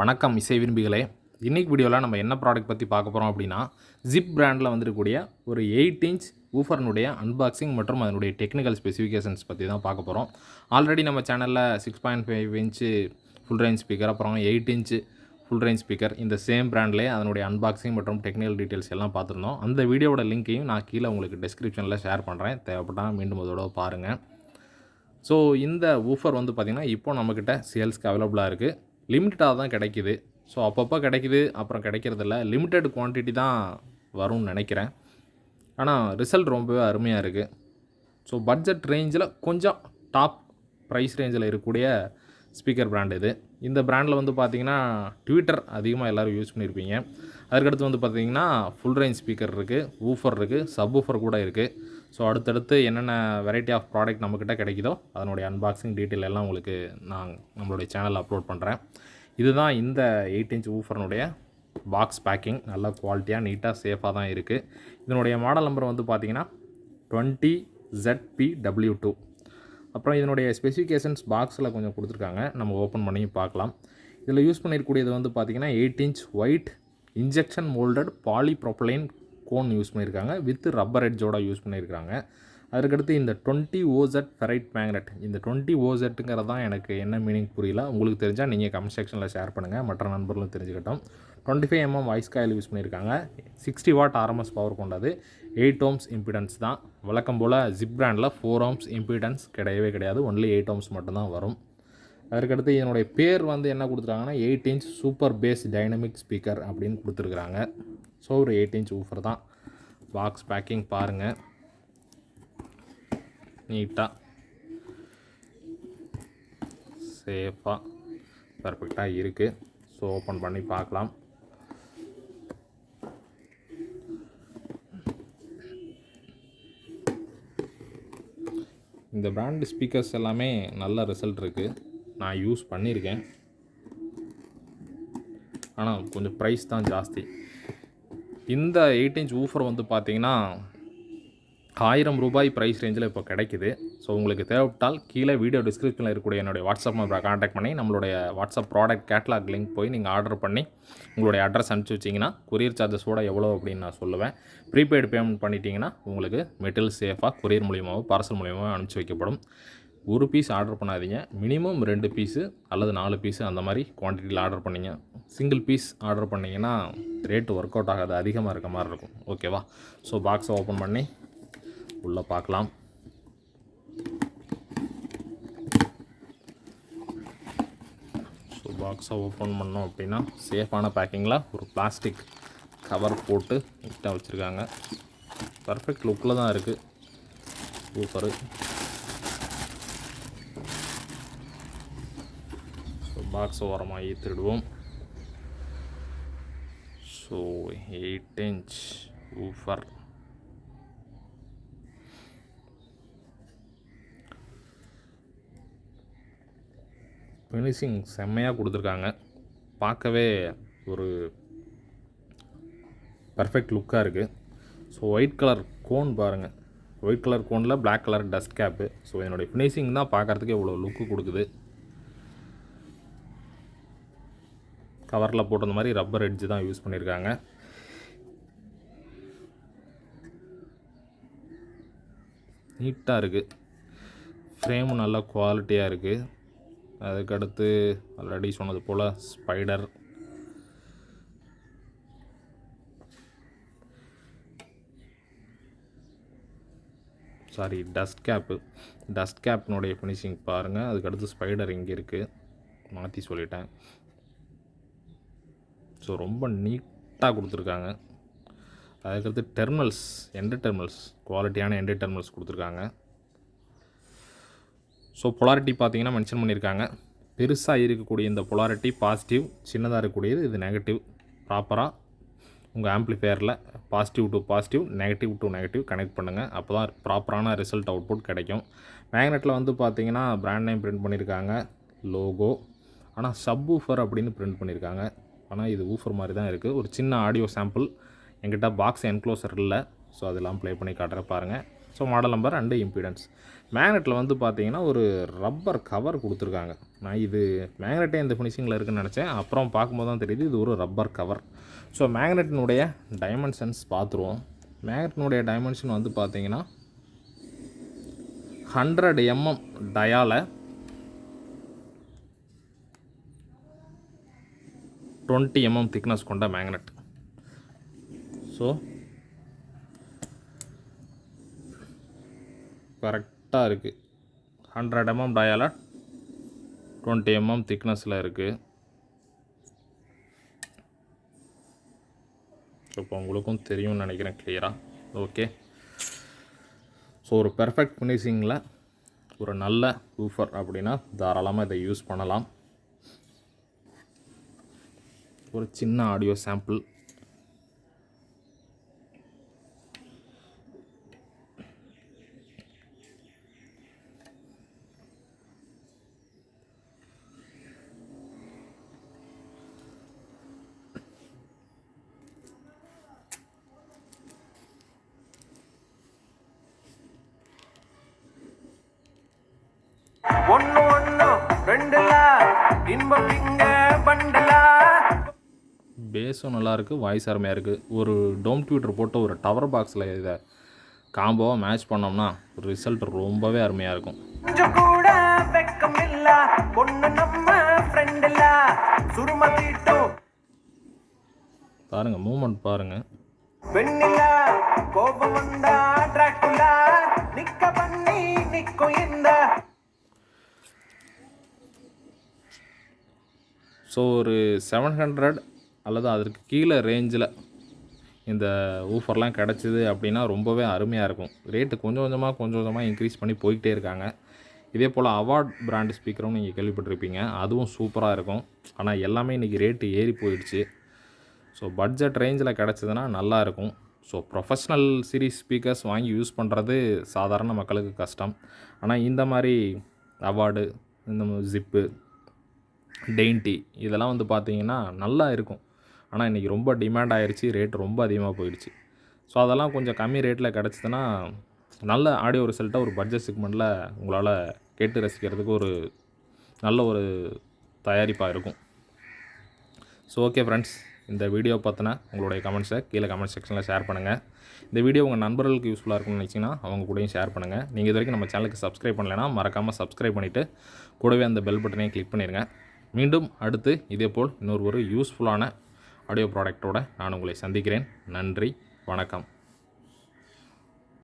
வணக்கம் இசை விரும்பிகளே. இன்றைக்கி வீடியோவில் நம்ம என்ன ப்ராடக்ட் பற்றி பார்க்க போகிறோம் அப்படின்னா, ஜிப் பிராண்டில் வந்துருக்கக்கூடிய ஒரு 8 இன்ச் ஊஃபர்னுடைய அன்பாக்சிங் மற்றும் அதனுடைய டெக்னிக்கல் ஸ்பெசிஃபிகேஷன்ஸ் பற்றி தான் பார்க்க போகிறோம். ஆல்ரெடி நம்ம சேனலில் 6.5 இன்ச்சு ஃபுல் ரேஞ்ச் ஸ்பீக்கர், அப்புறம் 8 இன்ச்சு ஃபுல் ரேஞ்ச் ஸ்பீக்கர், இந்த சேம் பிராண்ட்லேயே அதனுடைய அன்பாக்சிங் மற்றும் டெக்னிக்கல் டீட்டெயில்ஸ் எல்லாம் பார்த்துருந்தோம். அந்த வீடியோட லிங்க்கையும் நான் கீழே உங்களுக்கு டிஸ்கிரிப்ஷனில் ஷேர் பண்ணுறேன். தேவைப்பட்டால் மீண்டும் அதோட பாருங்கள். ஸோ இந்த ஊஃபர் வந்து பார்த்திங்கன்னா இப்போ நம்மக்கிட்ட சேல்ஸ்க்கு அவைலபிளாக இருக்குது. லிமிட்டடாக தான் கிடைக்கிது. ஸோ அப்பப்போ கிடைக்கிது, அப்புறம் கிடைக்கிறதில்ல. லிமிட்டட் குவான்டிட்டி தான் வரும்னு நினைக்கிறேன். ஆனால் ரிசல்ட் ரொம்பவே அருமையாக இருக்குது. ஸோ பட்ஜெட் ரேஞ்சில் கொஞ்சம் டாப் ப்ரைஸ் ரேஞ்சில் இருக்கக்கூடிய ஸ்பீக்கர் பிராண்ட் இது. இந்த பிராண்டில் வந்து பார்த்திங்கன்னா ட்விட்டர் அதிகமாக எல்லோரும் யூஸ் பண்ணியிருப்பீங்க. அதுக்கடுத்து வந்து பார்த்திங்கன்னா ஃபுல் ரேஞ்ச் ஸ்பீக்கர் இருக்குது, ஊஃபர் இருக்குது, சப் ஊஃபர் கூட இருக்குது. ஸோ அடுத்தடுத்து என்னென்ன வெரைட்டி ஆஃப் ப்ராடக்ட் நம்மக்கிட்ட கிடைக்குதோ அதனுடைய அன்பாக்சிங் டீட்டெயில் எல்லாம் உங்களுக்கு நான் நம்மளுடைய சேனலில் அப்லோட் பண்ணுறேன். இதுதான் இந்த 8 இன்ச் ஊஃபர்னுடைய பாக்ஸ் பேக்கிங். நல்ல குவாலிட்டியாக நீட்டாக சேஃபாக தான் இருக்குது. இதனுடைய மாடல் நம்பர் வந்து பார்த்திங்கன்னா 20ZPW2. அப்புறம் இதனுடைய ஸ்பெசிஃபிகேஷன்ஸ் பாக்ஸில் கொஞ்சம் கொடுத்துருக்காங்க, நம்ம ஓப்பன் பண்ணி பார்க்கலாம். இதில் யூஸ் பண்ணியிருக்கூடியது வந்து பார்த்திங்கன்னா 8 inch white injection moulded polypropylene cone use பண்ணியிருக்காங்க, வித் ரப்பர் எட்ஜோட யூஸ் பண்ணியிருக்காங்க. அதுக்கடுத்து இந்த 20OZ ஃபெரைட் மேக்னெட். இந்த 20OZங்கிறது தான் எனக்கு என்ன மீனிங் புரியல. உங்களுக்கு தெரிஞ்சால் நீங்கள் கமெண்ட் செக்ஷனில் ஷேர் பண்ணுங்கள், மற்ற நண்பர்களும் தெரிஞ்சுக்கிட்டோம். 25mm வாய்ஸ் காயில் யூஸ் பண்ணியிருக்காங்க. 60 வாட் RMS பவர் கொண்டது. 8 ohms இம்பிடன்ஸ் தான். வழக்கம் போல் ஜிப் பிராண்டில் 4 ohms இம்பிடன்ஸ் கிடையவே கிடையாது. ஒன்லி 8 ohms மட்டும்தான் வரும். அதுக்கடுத்து இதனுடைய பேர் வந்து என்ன கொடுத்துருக்காங்கன்னா 8 inch super bass dynamic speaker அப்படின்னு கொடுத்துருக்குறாங்க. ஸோ ஒரு 8 இன்ச் ஊஃபர் தான். பாக்ஸ் பேக்கிங் பாருங்கள், நீட்டாக சேஃபாக பர்ஃபெக்டாக இருக்குது. ஸோ ஓப்பன் பண்ணி பார்க்கலாம். இந்த பிராண்ட் ஸ்பீக்கர்ஸ் எல்லாமே நல்ல ரிசல்ட் இருக்குது. நான் யூஸ் பண்ணியிருக்கேன். ஆனால் கொஞ்சம் ப்ரைஸ் தான் ஜாஸ்தி. இந்த 8 இன்ச் ஊஃபர் வந்து பார்த்திங்கன்னா 1000 ரூபாய் ப்ரைஸ் ரேஞ்சில் இப்போ கிடைக்குது. ஸோ உங்களுக்கு தேவைப்பட்டால் கீழே வீடியோ டிஸ்கிரிப்ஷனில் இருக்கக்கூடிய என்னுடைய வாட்ஸ்அப் நம்பரை கான்டாக்ட் பண்ணி நம்மளுடைய வாட்ஸ்அப் ப்ராடக்ட் கேட்லாக் லிங்க் போய் நீங்கள் ஆர்டர் பண்ணி உங்களுடைய அட்ரஸ் அனுப்பிச்சி வச்சிங்கன்னா கொரியர் சார்ஜஸோட எவ்வளோ அப்படின்னு நான் சொல்லுவேன். ப்ரீபெய்டு பேமெண்ட் பண்ணிட்டீங்கன்னா உங்களுக்கு மெட்டீரியல் சேஃபாக கொரியர் மூலியமாகவோ பார்சல் மூலியமாகவோ அனுப்பிச்சி வைக்கப்படும். ஒரு பீஸ் ஆர்டர் பண்ணாதீங்க, மினிமம் 2 பீஸு அல்லது 4 பீஸு அந்த மாதிரி குவான்டிட்டியில் ஆர்டர் பண்ணிங்க. சிங்கிள் பீஸ் ஆர்டர் பண்ணிங்கன்னா ரேட்டு ஒர்க் அவுட் ஆகாது, அதிகமாக இருக்க மாதிரி இருக்கும். ஓகேவா? ஸோ பாக்ஸை ஓப்பன் பண்ணி உள்ளே பார்க்கலாம். ஸோ பாக்ஸை ஓப்பன் பண்ணோம் அப்படின்னா சேஃபான பேக்கிங்கில் ஒரு பிளாஸ்டிக் கவர் போட்டு நீட்டாக வச்சுருக்காங்க. பர்ஃபெக்ட் லுக்கில் தான் இருக்குது ஊஃபரு. பாக்ஸ் ஓரமாக ஈத்துடுவோம். So 8 inch woofer. ஃபினிஷிங் செம்மையாக கொடுத்துருக்காங்க. பார்க்கவே ஒரு பர்ஃபெக்ட் லுக்காக இருக்குது. ஸோ ஒயிட் கலர் கோன் பாருங்கள், ஒயிட் கலர் கோனில் black colour dust cap. So என்னுடைய ஃபினிஷிங் தான் பார்க்குறதுக்கே இவ்வளோ லுக்கு கொடுக்குது. கவரில் போட்டிருந்த மாதிரி ரப்பர் எட்ஜ் தான் யூஸ் பண்ணியிருக்காங்க. நீட்டாக இருக்குது. ஃப்ரேமும் நல்ல குவாலிட்டியாக இருக்குது. அதுக்கடுத்து ஆல்ரெடி சொன்னது போல் ஸ்பைடர், டஸ்ட் கேப்பு. டஸ்ட் கேப்னுடைய ஃபினிஷிங் பாருங்கள். அதுக்கடுத்து ஸ்பைடர் இங்கே இருக்குது, மாற்றி சொல்லிட்டேன். ஸோ ரொம்ப நீட்டாக கொடுத்துருக்காங்க. அதுக்கடுத்து டெர்மினல்ஸ், எண்டு டெர்மினல்ஸ், குவாலிட்டியான எண்டு டெர்மினல்ஸ் கொடுத்துருக்காங்க. ஸோ பொலாரிட்டி பார்த்தீங்கன்னா மென்ஷன் பண்ணியிருக்காங்க. பெருசாக இருக்கக்கூடிய இந்த பொலாரிட்டி பாசிட்டிவ், சின்னதாக இருக்கக்கூடியது இது நெகட்டிவ். ப்ராப்பராக உங்கள் ஆம்ப்ளிஃபையரில் positive to positive, negative to negative connect பண்ணுங்கள். அப்போ தான் ப்ராப்பரான ரிசல்ட் அவுட்புட் கிடைக்கும். மேக்னெட்டில் வந்து பார்த்திங்கன்னா பிராண்ட் நேம் பிரிண்ட் பண்ணியிருக்காங்க, லோகோ. ஆனால் சப் ஊஃபர் அப்படின்னு பிரிண்ட் பண்ணியிருக்காங்க. ஆனால் இது ஊஃபர் மாதிரி தான் இருக்குது. ஒரு சின்ன ஆடியோ சாம்பிள் என்கிட்ட பாக்ஸ் என்க்ளோசர் இல்லை. ஸோ அதெல்லாம் ப்ளே பண்ணி காட்டுற பாருங்கள். So model number and impedance. மேக்னெட்டில் வந்து பார்த்தீங்கன்னா ஒரு ரப்பர் கவர் கொடுத்துருக்காங்க. நான் இது மேக்னெட்டே இந்த ஃபினிஷிங்கில் இருக்குதுன்னு நினச்சேன். அப்புறம் பார்க்கும்போது தான் தெரியுது இது ஒரு ரப்பர் கவர். ஸோ மேக்னெட்டினுடைய டைமென்ஷன்ஸ் பார்த்துருவோம். மேக்னெட்டினுடைய டைமென்ஷன் வந்து பார்த்தீங்கன்னா 100 mm டயால 20 mm திக்னஸ் கொண்ட மேக்னெட். ஸோ கரெக்டாக இருக்குது. 100 mm டயால 20 mm திக்னஸில் இருக்குது. ஸோ இப்போ உங்களுக்கும் தெரியும்னு நினைக்கிறேன் கிளியராக. ஓகே. ஸோ ஒரு பெர்ஃபெக்ட் ஃபினிஷிங்கில் ஒரு நல்ல வூஃபர் அப்படின்னா தாராளமாக இதை யூஸ் பண்ணலாம். ஒரு சின்ன ஆடியோ சாம்பிள். பேஸும் நல்லாயிருக்கு, வாய்ஸ் அருமையாக இருக்குது. ஒரு டோம் ட்விட்டர் போட்டு ஒரு டவர் பாக்ஸில் இதை காம்போவாக மேட்ச் பண்ணோம்னா ரிசல்ட் ரொம்பவே அருமையாக இருக்கும். பாருங்கள், மூமெண்ட் பாருங்கள். ஸோ ஒரு 700 அல்லது அதற்கு கீழே ரேஞ்சில் இந்த ஊஃபர்லாம் கிடச்சிது அப்படின்னா ரொம்பவே அருமையாக இருக்கும். ரேட்டு கொஞ்சம் கொஞ்சமாக இன்க்ரீஸ் பண்ணி போய்கிட்டே இருக்காங்க. இதே போல் அவார்ட் பிராண்ட் ஸ்பீக்கரும் நீங்கள் கேள்விப்பட்டிருப்பீங்க, அதுவும் சூப்பராக இருக்கும். ஆனால் எல்லாமே இன்றைக்கி ரேட்டு ஏறி போயிடுச்சு. ஸோ பட்ஜெட் ரேஞ்சில் கிடச்சிதுன்னா நல்லாயிருக்கும். ஸோ ப்ரொஃபஷ்னல் சீரிஸ் ஸ்பீக்கர்ஸ் வாங்கி யூஸ் பண்ணுறது சாதாரண மக்களுக்கு கஷ்டம். ஆனால் இந்த மாதிரி அவார்டு, இந்த ஜிப்பு, டெயின்டி இதெல்லாம் வந்து பார்த்திங்கன்னா நல்லா இருக்கும். ஆனால் இன்றைக்கி ரொம்ப டிமாண்ட் ஆகிடுச்சு, ரேட் ரொம்ப அதிகமாக போயிடுச்சு. ஸோ அதெல்லாம் கொஞ்சம் கம்மி ரேட்டில் கிடச்சிதுன்னா நல்ல ஆடியோ ரிசல்ட்டை ஒரு பட்ஜெட் செக்மெண்ட்டில் உங்களால் கேட்டு ரசிக்கிறதுக்கு ஒரு நல்ல ஒரு தயாரிப்பாக இருக்கும். ஸோ ஓகே ஃப்ரெண்ட்ஸ், இந்த வீடியோ பார்த்தினா உங்களுடைய கமெண்ட்ஸை கீழே கமெண்ட் செக்ஷனில் ஷேர் பண்ணுங்கள். இந்த வீடியோ உங்கள் நண்பர்களுக்கு யூஸ்ஃபுல்லாக இருக்கும்னு நினச்சிங்கன்னா அவங்க கூடயும் ஷேர் பண்ணுங்கள். நீங்கள் இது வரைக்கும் நம்ம சேனலுக்கு சப்ஸ்கிரைப் பண்ணலைன்னா மறக்காமல் சப்ஸ்கிரைப் பண்ணிவிட்டு கூடவே அந்த பெல் பட்டனையும் கிளிக் பண்ணிடுங்க. மீண்டும் அடுத்து இதேபோல் இன்னொரு யூஸ்ஃபுல்லான ஆடியோ ப்ராடக்டோடு நான் உங்களை சந்திக்கிறேன். நன்றி, வணக்கம்.